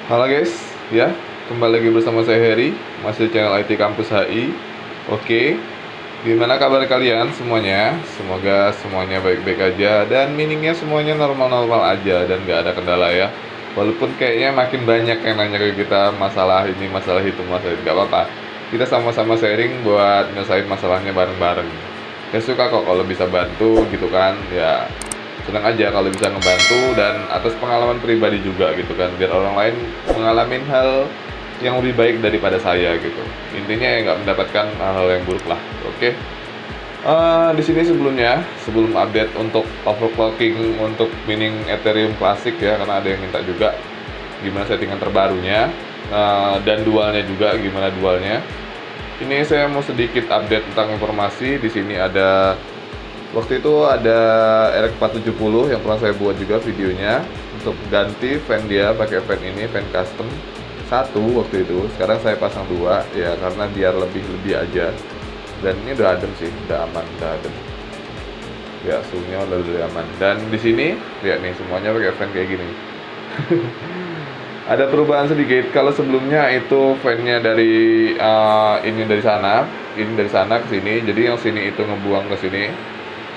Halo guys, ya kembali lagi bersama saya Heri, masih di channel IT Kampus HI. Oke, gimana kabar kalian semuanya? Semoga semuanya baik-baik aja dan meaningnya semuanya normal-normal aja dan gak ada kendala ya. Walaupun kayaknya makin banyak yang nanya ke kita masalah ini, masalah itu, masalah itu, gak apa-apa. Kita sama-sama sharing buat nyelesain masalahnya bareng-bareng. Saya suka kok kalau bisa bantu gitu kan, ya senang aja kalau bisa ngebantu dan atas pengalaman pribadi juga gitu kan, biar orang lain mengalami hal yang lebih baik daripada saya gitu. Intinya ya nggak mendapatkan hal-hal yang buruk lah. Oke. Di sini sebelum update untuk overclocking untuk mining Ethereum klasik ya, karena ada yang minta juga gimana settingan terbarunya, dan dualnya juga gimana dualnya. Ini saya mau sedikit update tentang informasi. Di sini ada, waktu itu ada RX470 yang pernah saya buat juga videonya untuk ganti fan dia pakai fan ini, fan custom satu waktu itu. Sekarang saya pasang dua ya karena biar lebih aja. Dan ini udah adem sih, udah aman, udah adem. Ya suhunya udah lebih aman. Dan di sini lihat nih semuanya pakai fan kayak gini. Ada perubahan sedikit. Kalau sebelumnya itu fan-nya dari ini dari sana ke sini. Jadi yang sini itu ngebuang ke sini.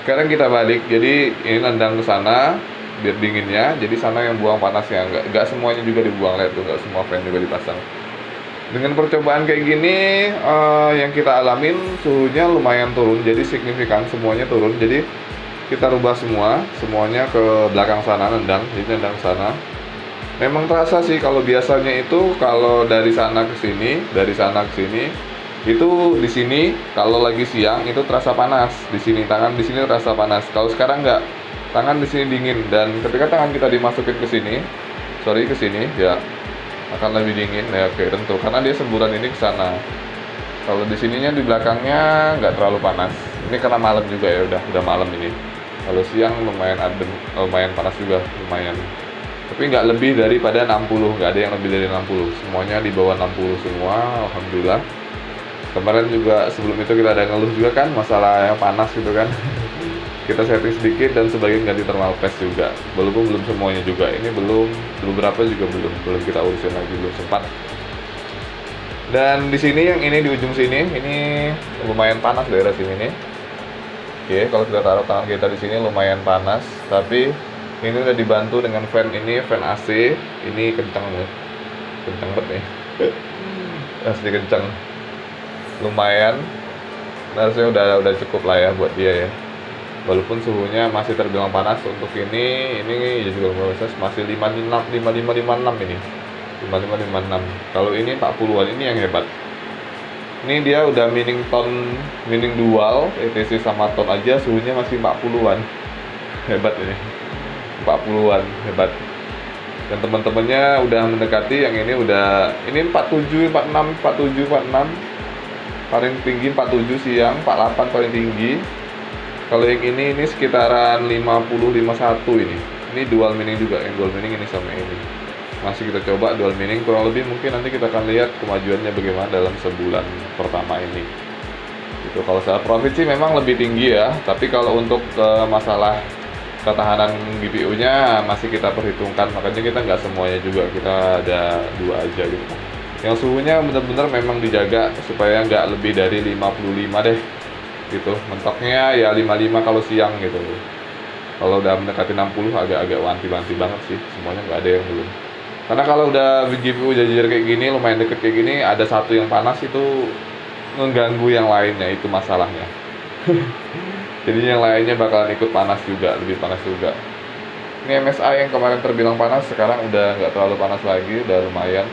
Sekarang kita balik, jadi ini nendang ke sana biar dinginnya, jadi sana yang buang panasnya, nggak semuanya juga dibuang, lihat tuh, nggak semua fan juga dipasang. Dengan percobaan kayak gini, yang kita alamin suhunya lumayan turun, jadi signifikan semuanya turun. Jadi kita rubah semuanya ke belakang sana, jadi nendang ke sana. Memang terasa sih kalau biasanya itu kalau dari sana ke sini, itu di sini kalau lagi siang itu terasa panas, di sini tangan di sini terasa panas. Kalau sekarang nggak, tangan di sini dingin, dan ketika tangan kita dimasukin ke sini ya akan lebih dingin ya. Oke, tentu karena dia semburan ini ke sana. Kalau di sininya di belakangnya nggak terlalu panas. Ini karena malam juga ya, udah malam ini. Kalau siang lumayan adem, lumayan panas juga, lumayan. Tapi nggak lebih daripada 60, nggak ada yang lebih dari 60. Semuanya di bawah 60 semua, alhamdulillah. Kemarin juga sebelum itu kita ada ngeluh juga kan masalah yang panas gitu kan. Kita setting sedikit dan sebagian ganti thermal paste juga. Walaupun belum semuanya juga. Ini belum berapa juga belum kita urusin lagi, belum sempat. Dan di sini yang ini di ujung sini ini lumayan panas daerah sini nih. Oke, kalau kita taruh tangan kita di sini lumayan panas, tapi ini udah dibantu dengan fan ini, fan AC. Ini kencang banget. Kencang banget nih. Asli kencang. Lumayan, harusnya udah cukup lah ya buat dia ya. Walaupun suhunya masih terbilang panas untuk ini ya juga masih 5556 ini. 5556. Kalau ini 40-an, ini yang hebat. Ini dia udah mining dual, ETC sama ton aja suhunya masih 40-an. Hebat ini. 40-an, hebat. Dan teman-temannya udah mendekati yang ini ini 47, 46, 47, 46. Paling tinggi 47 siang, 48 paling tinggi. Kalau yang ini sekitaran 50, 51 ini. Ini dual mining juga, yang dual mining ini sama ini. Masih kita coba dual mining, kurang lebih mungkin nanti kita akan lihat kemajuannya bagaimana dalam sebulan pertama ini. Itu kalau secara profit sih memang lebih tinggi ya, tapi kalau untuk masalah ketahanan GPU-nya masih kita perhitungkan, makanya kita nggak semuanya juga, kita ada dua aja gitu. Yang suhunya benar-benar memang dijaga supaya nggak lebih dari 55 deh gitu. Mentoknya ya 55 kalau siang gitu. Kalau udah mendekati 60 agak-agak wanti-wanti banget sih, semuanya nggak ada yang belum. Karena kalau udah GPU jajar kayak gini, lumayan deket kayak gini, ada satu yang panas itu mengganggu yang lainnya, itu masalahnya. Jadi yang lainnya bakalan ikut panas juga, lebih panas juga. Ini MSI yang kemarin terbilang panas, sekarang udah nggak terlalu panas lagi, udah lumayan.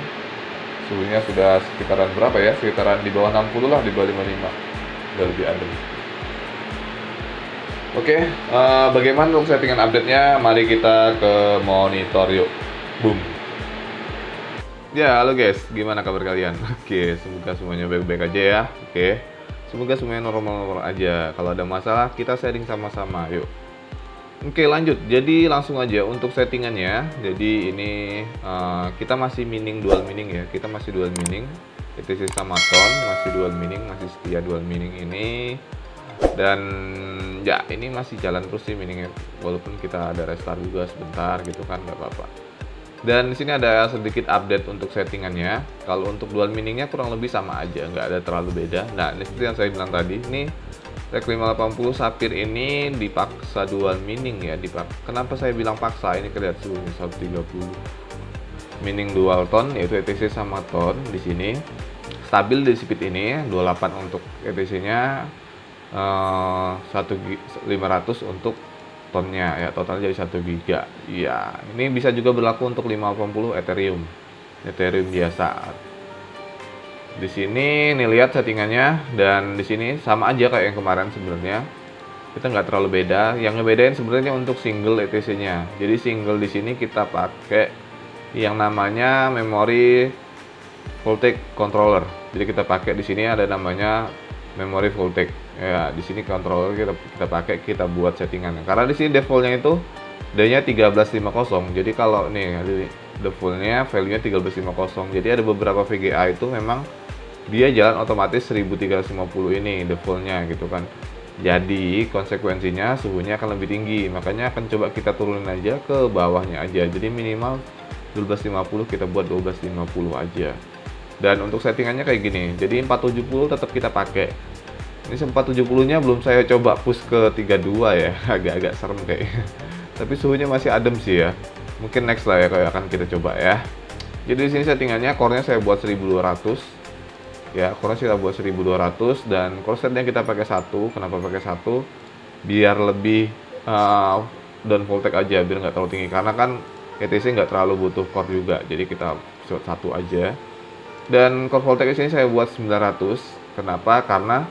Suhunya sudah sekitaran berapa ya? Sekitaran di bawah 60 lah, di bawah 55. Udah lebih adem. Oke, bagaimana untuk settingan update-nya? Mari kita ke monitor yuk. Boom. Ya, halo guys, gimana kabar kalian? Oke, semoga semuanya baik-baik aja ya. Oke, semoga semuanya normal-normal aja. Kalau ada masalah, kita sharing sama-sama, yuk. Oke, lanjut. Jadi langsung aja untuk settingannya. Jadi ini kita masih dual mining ya. Kita masih dual mining. ETC sama ton masih dual mining, masih setia dual mining ini. Dan ya ini masih jalan terus sih miningnya. Walaupun kita ada restart juga sebentar gitu kan, nggak apa-apa. Dan di sini ada sedikit update untuk settingannya. Kalau untuk dual meaningnya kurang lebih sama aja, nggak ada terlalu beda. Nah, ini seperti yang saya bilang tadi, ini Rec 580 Sapphire ini dipaksa dual meaning ya. Kenapa saya bilang paksa? Ini kelihatan suhunya 130. Meaning dual tone yaitu ETC sama tone di sini. Stabil di speed ini 28 untuk ETC-nya, 1500 untuk tonnya ya, total jadi 1 giga. Ya, ini bisa juga berlaku untuk 580 Ethereum biasa. Di sini nih lihat settingannya, dan di sini sama aja kayak yang kemarin sebenarnya. Kita nggak terlalu beda. Yang ngebedain sebenarnya untuk single ETC-nya. Jadi single di sini kita pakai yang namanya memory voltage controller. Jadi kita pakai di sini ada namanya memory voltage. Ya, di sini controller kita pakai, kita buat settingannya. Karena di sini defaultnya itu D-nya 1350. Jadi kalau nih defaultnya value-nya 1350. Jadi ada beberapa VGA itu memang dia jalan otomatis 1350 ini defaultnya gitu kan. Jadi konsekuensinya suhunya akan lebih tinggi. Makanya akan coba kita turunin aja ke bawahnya aja. Jadi minimal 1250 kita buat 1250 aja. Dan untuk settingannya kayak gini. Jadi 470 tetap kita pakai. Ini 470-nya belum saya coba push ke 32 ya. Agak-agak serem kayaknya. Tapi suhunya masih adem sih ya. Mungkin next lah ya kayak akan kita coba ya. Jadi di sini settingannya core-nya saya buat 1200. Ya, core-nya kita buat 1200 dan core setnya kita pakai 1. Kenapa pakai 1? Biar lebih down voltage aja, biar nggak terlalu tinggi. Karena kan ETC nggak terlalu butuh core juga. Jadi kita buat 1 aja. Dan core voltage di sini saya buat 900. Kenapa? Karena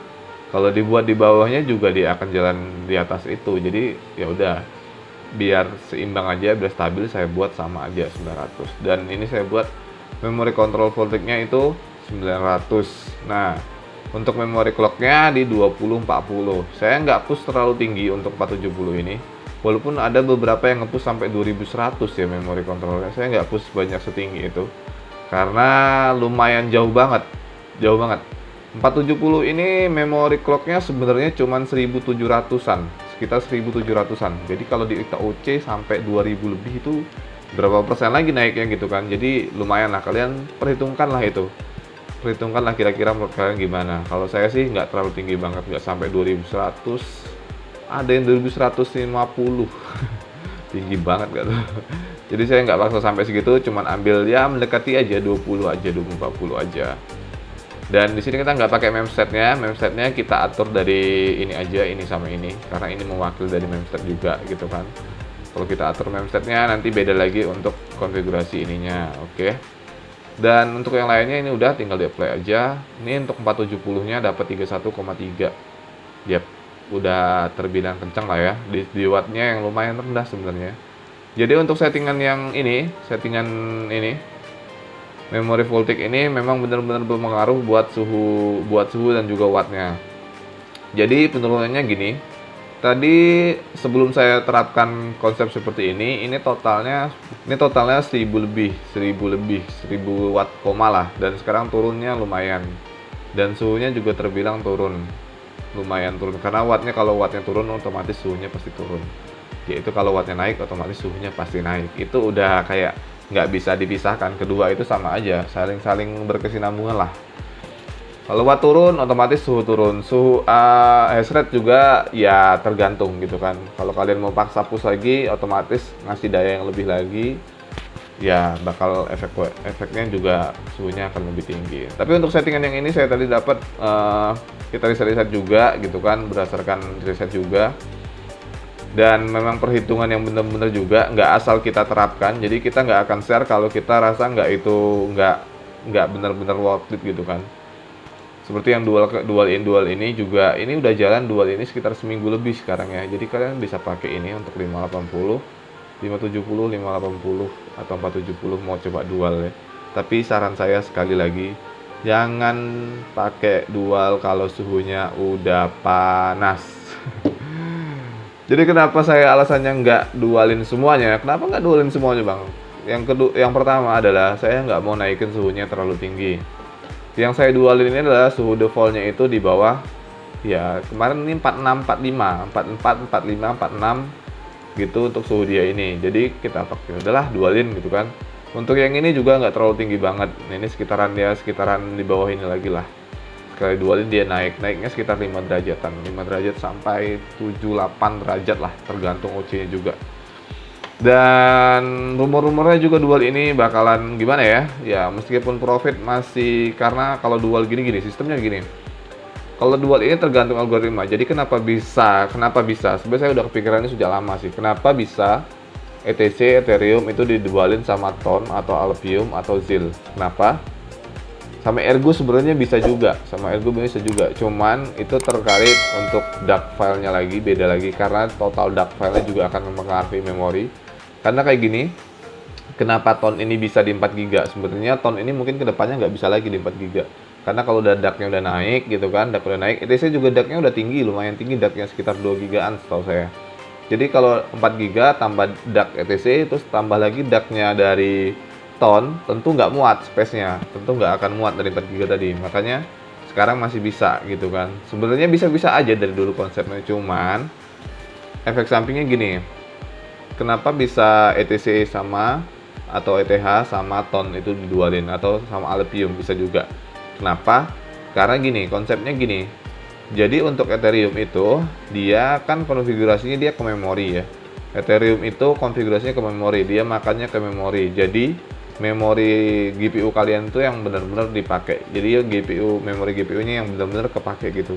kalau dibuat di bawahnya juga dia akan jalan di atas itu. Jadi ya udah, biar seimbang aja, biar stabil, saya buat sama aja 900. Dan ini saya buat memory control voltage-nya itu 900. Nah, untuk memory clock-nya di 2040. Saya nggak push terlalu tinggi untuk 470 ini. Walaupun ada beberapa yang nge-push sampai 2100 ya memory controlnya. Saya nggak push banyak setinggi itu. Karena lumayan jauh banget. 470 ini memory clock-nya sebenarnya cuma 1700-an, sekitar 1700-an. Jadi kalau di OC sampai 2000 lebih itu berapa persen lagi naiknya gitu kan. Jadi lumayan lah, kalian perhitungkan lah itu. Perhitungkan lah kira-kira menurut kalian gimana. Kalau saya sih nggak terlalu tinggi banget, nggak sampai 2100. Ada yang 2150. Tinggi banget gak tuh. Jadi saya nggak paksa sampai segitu, cuman ambil ya mendekati aja 20 aja, 2040 aja. Dan di sini kita nggak pakai memsetnya kita atur dari ini aja, ini sama ini, karena ini mewakili dari memset juga gitu kan. Kalau kita atur memsetnya nanti beda lagi untuk konfigurasi ininya, oke. Dan untuk yang lainnya ini udah tinggal di apply aja. Ini untuk 470-nya dapat 31,3. Yap, udah terbilang kencang lah ya. Di wattnya yang lumayan rendah sebenarnya. Jadi untuk settingan ini memory voltage ini memang benar-benar berpengaruh buat suhu dan juga wattnya. Jadi penurunannya gini. Tadi sebelum saya terapkan konsep seperti ini totalnya 1000 lebih, 1000 watt koma lah. Dan sekarang turunnya lumayan. Dan suhunya juga terbilang lumayan turun. Karena kalau wattnya turun otomatis suhunya pasti turun. Yaitu kalau wattnya naik otomatis suhunya pasti naik. Itu udah kayak nggak bisa dipisahkan, kedua itu sama aja, saling berkesinambungan lah. Kalau watt turun otomatis suhu turun, suhu hash rate juga ya tergantung gitu kan. Kalau kalian mau paksa push lagi otomatis ngasih daya yang lebih lagi ya bakal efeknya juga suhunya akan lebih tinggi. Tapi untuk settingan yang ini saya tadi dapat kita riset juga gitu kan, berdasarkan riset juga. Dan memang perhitungan yang benar-benar juga, nggak asal kita terapkan. Jadi kita nggak akan share kalau kita rasa nggak benar-benar worth it gitu kan. Seperti yang dual ini juga, ini udah jalan dual ini sekitar seminggu lebih sekarang ya. Jadi kalian bisa pakai ini untuk 580, 570, 580 atau 470 mau coba dual ya. Tapi saran saya sekali lagi, jangan pakai dual kalau suhunya udah panas. Jadi kenapa saya alasannya nggak dualin semuanya? Kenapa nggak dualin semuanya bang? Yang pertama adalah saya nggak mau naikin suhunya terlalu tinggi. Yang saya dualin ini adalah suhu defaultnya itu di bawah. Ya kemarin ini 46, 45, 44, 45, 46 gitu untuk suhu dia ini. Jadi kita pakai udahlah dualin gitu kan. Untuk yang ini juga nggak terlalu tinggi banget. Ini sekitaran di bawah ini lagi lah. Sekali dualin dia naiknya sekitar 5 derajatan, 5 derajat sampai 7-8 derajat lah, tergantung OC-nya juga. Dan rumor-rumornya juga dual ini bakalan gimana ya? Ya meskipun profit masih, karena kalau dual gini sistemnya gini. Kalau dual ini tergantung algoritma. Jadi kenapa bisa? Sebenarnya saya udah kepikiran ini sudah lama sih. Kenapa bisa ETC, Ethereum itu didualin sama TON atau Alphium atau ZIL? Kenapa? Sama Ergo sebenarnya bisa juga, cuman itu terkait untuk dark file-nya lagi, beda lagi, karena total dark file-nya juga akan mempengaruhi memori. Karena kayak gini, kenapa TON ini bisa di 4 GB? Sebenarnya TON ini mungkin kedepannya nggak bisa lagi di 4 GB. Karena kalau udah dark-nya udah naik gitu kan, dark udah naik, ETC juga dark-nya udah tinggi, lumayan tinggi, dark-nya sekitar 2 GB-an setahu saya. Jadi kalau 4 GB tambah dark ETC, terus tambah lagi dark-nya dari TON, tentu nggak muat space-nya, tentu nggak akan muat dari 4 GB tadi. Makanya sekarang masih bisa gitu kan. Sebenarnya bisa-bisa aja dari dulu konsepnya, cuman efek sampingnya gini. Kenapa bisa ETC sama atau ETH sama TON itu didualin, atau sama Alphium bisa juga? Kenapa? Karena gini, konsepnya gini. Jadi untuk Ethereum itu dia kan konfigurasinya dia ke memori ya. Ethereum itu konfigurasinya ke memori, dia makannya ke memori. Jadi memori GPU kalian tuh yang benar-benar dipakai. Jadi ya memori GPU-nya yang benar-benar kepake gitu.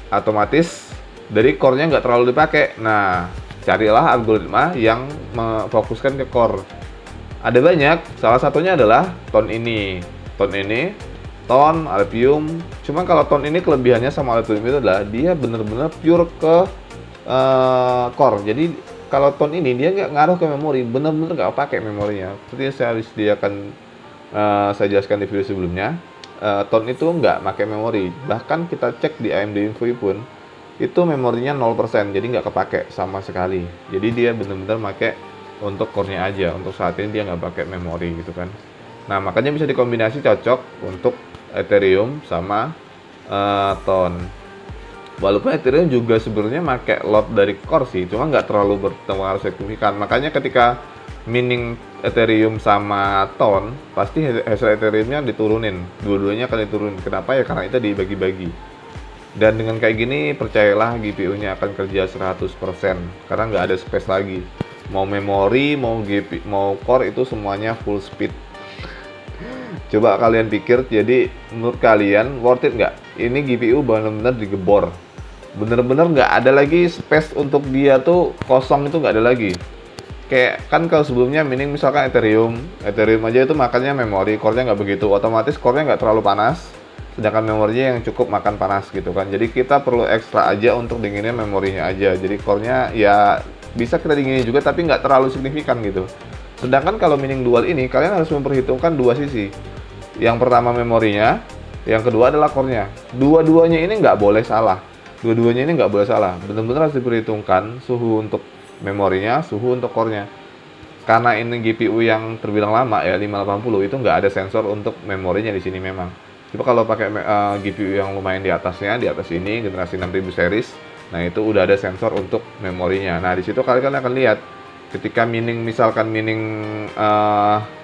Otomatis dari core-nya nggak terlalu dipakai. Nah, carilah algoritma yang memfokuskan ke core. Ada banyak, salah satunya adalah TON ini, TON, Alphium. Cuma kalau TON ini kelebihannya sama Alphium itu adalah dia bener-bener pure ke core. Jadi kalau TON ini dia nggak ngaruh ke memori, bener-bener nggak pakai memorinya. Seperti yang saya jelaskan di video sebelumnya, TON itu nggak pakai memori. Bahkan kita cek di AMD Info pun itu memorinya 0%, jadi nggak kepake sama sekali. Jadi dia bener-bener pakai untuk core-nya aja. Untuk saat ini dia nggak pakai memori gitu kan. Nah makanya bisa dikombinasi cocok untuk Ethereum sama TON. Walaupun Ethereum juga sebenarnya pakai load dari core sih, cuma nggak terlalu berpengaruh signifikan. Makanya ketika mining Ethereum sama TON, pasti hasil Ethereum-nya diturunin. Dua-duanya akan diturunin. Kenapa ya? Karena itu dibagi-bagi. Dan dengan kayak gini, percayalah GPU-nya akan kerja 100%. Karena nggak ada space lagi. Mau memori, mau core itu semuanya full speed. Coba kalian pikir, jadi menurut kalian worth it nggak? Ini GPU benar-benar digebor, bener-bener nggak ada lagi space untuk dia tuh, kosong itu nggak ada lagi. Kayak kan kalau sebelumnya mining misalkan Ethereum aja itu makannya memori, core-nya nggak begitu, otomatis core-nya nggak terlalu panas, sedangkan memorinya yang cukup makan panas gitu kan. Jadi kita perlu ekstra aja untuk dinginin memorinya aja, jadi core-nya ya bisa kita dinginin juga tapi nggak terlalu signifikan gitu. Sedangkan kalau mining dual ini kalian harus memperhitungkan dua sisi. Yang pertama memorinya, yang kedua adalah core-nya. Dua-duanya ini nggak boleh salah. Benar-benar harus diperhitungkan suhu untuk memorinya, suhu untuk core-nya. Karena ini GPU yang terbilang lama ya, 580, itu nggak ada sensor untuk memorinya di sini memang. Coba kalau pakai GPU yang lumayan di atas ini, generasi 6000 series, nah itu udah ada sensor untuk memorinya. Nah di situ kalian akan lihat, ketika misalkan mining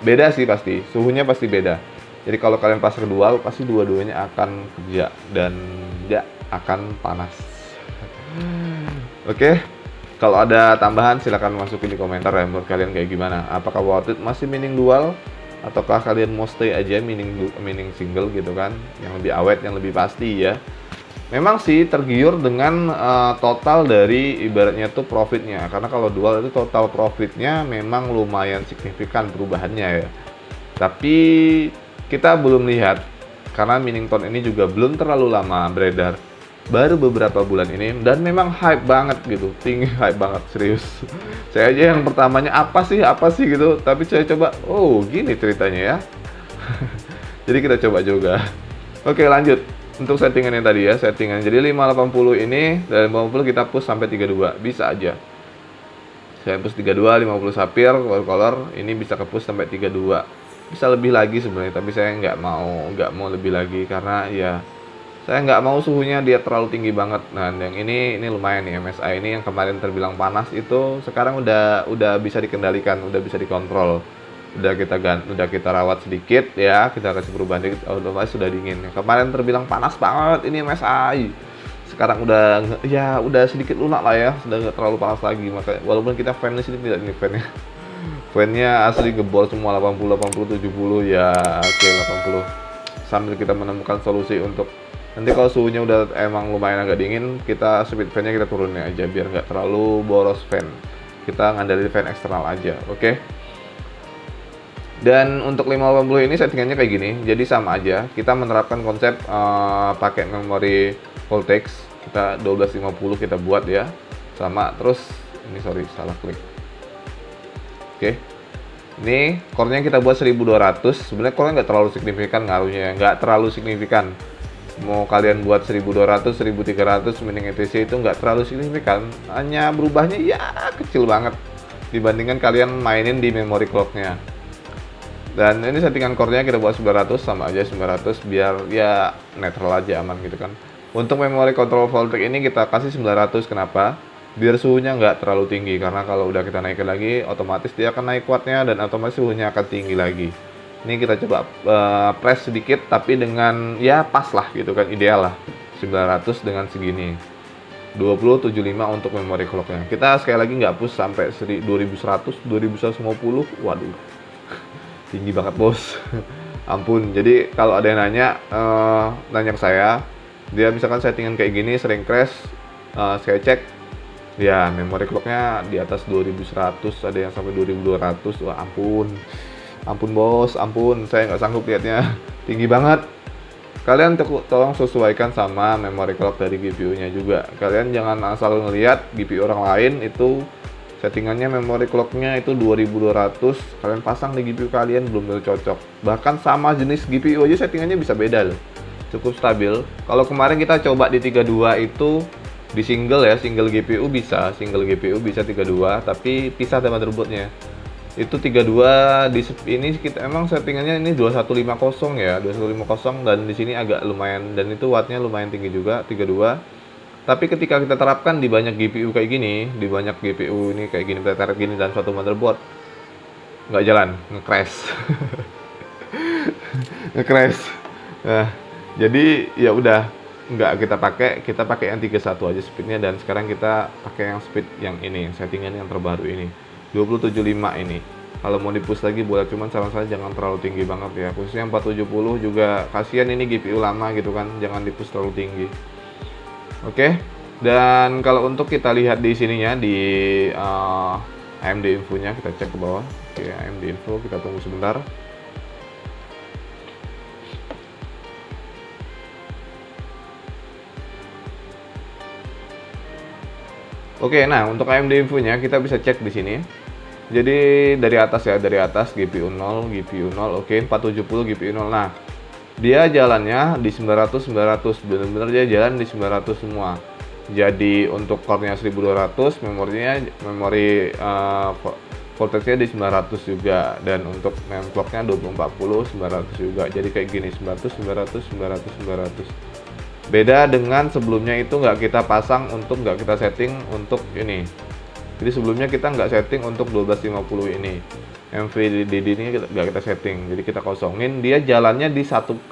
beda sih pasti, suhunya pasti beda. Jadi kalau kalian pasang dual, pasti dua-duanya akan kerja dan ya akan panas. Oke, kalau ada tambahan silahkan masukin di komentar ya, menurut kalian kayak gimana? Apakah worth it masih mining dual? Ataukah kalian mau stay aja mining single gitu kan? Yang lebih awet, yang lebih pasti ya. Memang sih tergiur dengan total dari ibaratnya tuh profitnya. Karena kalau dual itu total profitnya memang lumayan signifikan perubahannya ya. Tapi kita belum lihat, karena mining TON ini juga belum terlalu lama beredar, baru beberapa bulan ini, dan memang hype banget gitu, tinggi, hype banget, serius. Saya aja yang pertamanya apa sih gitu, tapi saya coba, oh gini ceritanya ya. Jadi kita coba juga. Oke lanjut, untuk settingannya tadi ya, jadi 580 ini, dari 50 kita push sampai 32, bisa aja. Saya push 32, 50 sapphire, color, ini bisa ke push sampai 32. Bisa lebih lagi sebenarnya, tapi saya nggak mau lebih lagi karena ya saya nggak mau suhunya dia terlalu tinggi banget. Nah yang ini lumayan nih, MSI ini yang kemarin terbilang panas itu sekarang udah bisa dikendalikan, udah bisa dikontrol. udah kita rawat sedikit ya, kita kasih perubahan dikit, otomatis sudah dingin. Kemarin terbilang panas banget ini MSI, sekarang udah sedikit lunak lah ya, sudah nggak terlalu panas lagi. Makanya walaupun kita fan di sini tidak, ini fan-nya asli gebor semua 80 80 70 ya, oke 80. Sambil kita menemukan solusi untuk nanti kalau suhunya udah emang lumayan agak dingin, kita speed fan-nya kita turunin aja biar nggak terlalu boros fan. Kita ngandalin fan eksternal aja, oke? Dan untuk 580 ini settingannya kayak gini, jadi sama aja. Kita menerapkan konsep pakai memori Voltex, kita 1250 kita buat ya, sama. Terus ini sorry salah klik. Oke, ini core-nya kita buat 1200. Sebenarnya core-nya nggak terlalu signifikan ngaruhnya, nggak terlalu signifikan. Mau kalian buat 1200, 1300 mending ETC itu nggak terlalu signifikan, hanya berubahnya ya kecil banget dibandingkan kalian mainin di memory clock-nya. Dan ini settingan core-nya kita buat 900, sama aja 900 biar ya netral aja, aman gitu kan. Untuk memory control Voltex ini kita kasih 900, kenapa? Biar suhunya nggak terlalu tinggi, karena kalau udah kita naikin lagi otomatis dia akan naik wattnya dan otomatis suhunya akan tinggi lagi. Ini kita coba press sedikit tapi dengan ya pas lah gitu kan, ideal lah 900 dengan segini 2075 untuk memory clock-nya. Kita sekali lagi nggak push sampai 2100, 2150, waduh tinggi banget bos. Ampun. Jadi kalau ada yang nanya ke saya, dia misalkan settingan kayak gini sering crash, saya cek ya memory clock-nya di atas 2100, ada yang sampai 2200. Wah ampun bos, ampun, saya nggak sanggup lihatnya, tinggi banget. Kalian tolong sesuaikan sama memory clock dari GPU-nya juga. Kalian jangan asal ngelihat GPU orang lain itu settingannya memory clock-nya itu 2200, kalian pasang di GPU kalian belum tentu cocok. Bahkan sama jenis GPU aja settingannya bisa beda loh, cukup stabil. Kalau kemarin kita coba di 32 itu di single GPU bisa 32, tapi pisah sama motherboardnya. Itu 32 di ini kita emang settingannya ini 2150 ya, 2150, dan di sini agak lumayan, dan itu wattnya lumayan tinggi juga 32. Tapi ketika kita terapkan di banyak GPU kayak gini, di banyak GPU ini kayak gini, preteret gini dan suatu motherboard, nggak jalan, nge-crash. Nge-crash. Nah, jadi ya udah nggak kita pakai yang 31 aja speednya, dan sekarang kita pakai yang speed yang ini, settingan yang terbaru ini 275 ini. Kalau mau di-push lagi boleh, cuman saran saya jangan terlalu tinggi banget ya, khususnya 470 juga kasihan, ini GPU lama gitu kan, jangan di-push terlalu tinggi. Oke. Dan kalau untuk kita lihat di sininya di AMD infonya, kita cek ke bawah. Oke, AMD info, kita tunggu sebentar. Oke, nah untuk AMD infonya kita bisa cek di sini. Jadi dari atas ya, dari atas GPU 0, oke, 470 GPU 0. Nah, dia jalannya di 900, bener-bener dia jalan di 900 semua. Jadi untuk core-nya 1200, memori voltage-nya di 900 juga, dan untuk mem clock-nya 2040 900 juga. Jadi kayak gini, 900. Beda dengan sebelumnya itu nggak kita setting untuk ini. Jadi sebelumnya kita nggak setting untuk 1250 ini, MVDD ini nggak kita setting, jadi kita kosongin, dia jalannya di 1K,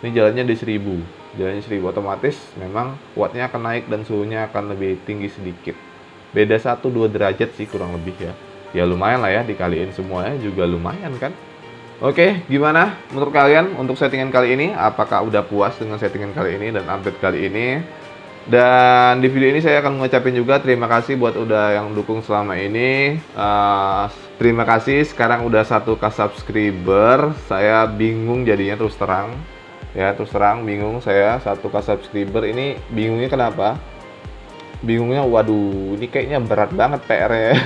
ini jalannya di 1000, otomatis memang wattnya akan naik dan suhunya akan lebih tinggi sedikit, beda 1-2 derajat sih kurang lebih ya lumayan lah ya, dikaliin semuanya juga lumayan kan. Oke, gimana menurut kalian untuk settingan kali ini? Apakah udah puas dengan settingan kali ini dan update kali ini? Dan di video ini saya akan mengucapin juga terima kasih buat udah yang dukung selama ini. Terima kasih, sekarang udah 1K subscriber. Saya bingung jadinya, terus terang bingung saya 1K subscriber ini. Bingungnya kenapa? Bingungnya waduh, ini kayaknya berat banget PR-nya.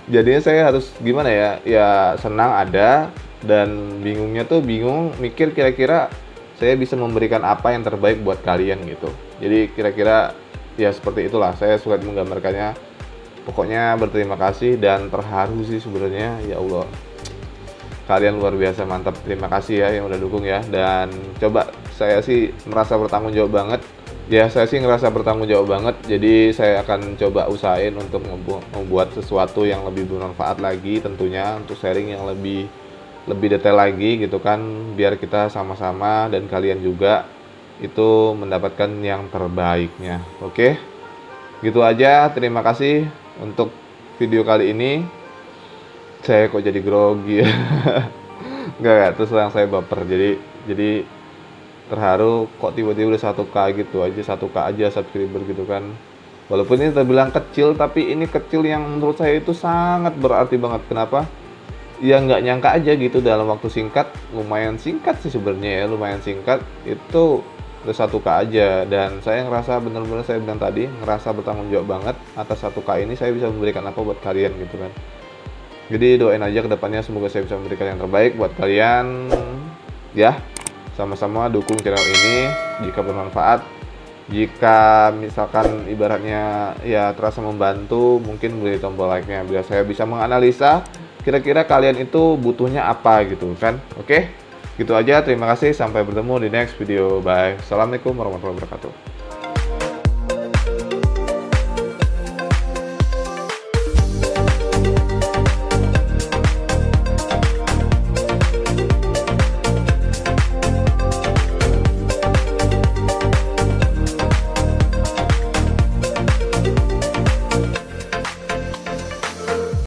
Jadinya saya harus gimana ya? Ya senang ada, dan bingungnya tuh bingung mikir kira-kira saya bisa memberikan apa yang terbaik buat kalian gitu. Jadi kira-kira ya seperti itulah, saya sulit menggambarkannya. Pokoknya berterima kasih dan terharu sih sebenarnya, ya Allah. Kalian luar biasa, mantap. Terima kasih ya yang udah dukung ya. Dan coba saya sih merasa bertanggung jawab banget Ya, saya sih ngerasa bertanggung jawab banget, jadi saya akan coba usahain untuk membuat sesuatu yang lebih bermanfaat lagi tentunya, untuk sharing yang lebih lebih detail lagi gitu kan, biar kita sama-sama dan kalian juga itu mendapatkan yang terbaiknya. Oke, gitu aja. Terima kasih untuk video kali ini. Saya kok jadi grogi ya. Enggak, terus yang saya baper. Jadi terharu kok tiba-tiba udah 1K gitu aja, 1K aja subscriber gitu kan. Walaupun ini terbilang kecil, tapi ini kecil yang menurut saya itu sangat berarti banget. Kenapa? Ya nggak nyangka aja gitu dalam waktu singkat, lumayan singkat sih sebenarnya ya, lumayan singkat itu udah 1K aja. Dan saya ngerasa bener-bener, saya bilang tadi, ngerasa bertanggung jawab banget atas 1K ini. Saya bisa memberikan apa buat kalian gitu kan. Jadi doain aja kedepannya, semoga saya bisa memberikan yang terbaik buat kalian ya. Sama-sama dukung channel ini jika bermanfaat. Jika misalkan ibaratnya ya terasa membantu, mungkin beri tombol like-nya biar saya bisa menganalisa kira-kira kalian itu butuhnya apa gitu kan. Oke, gitu aja. Terima kasih, sampai bertemu di next video. Bye. Assalamualaikum warahmatullahi wabarakatuh.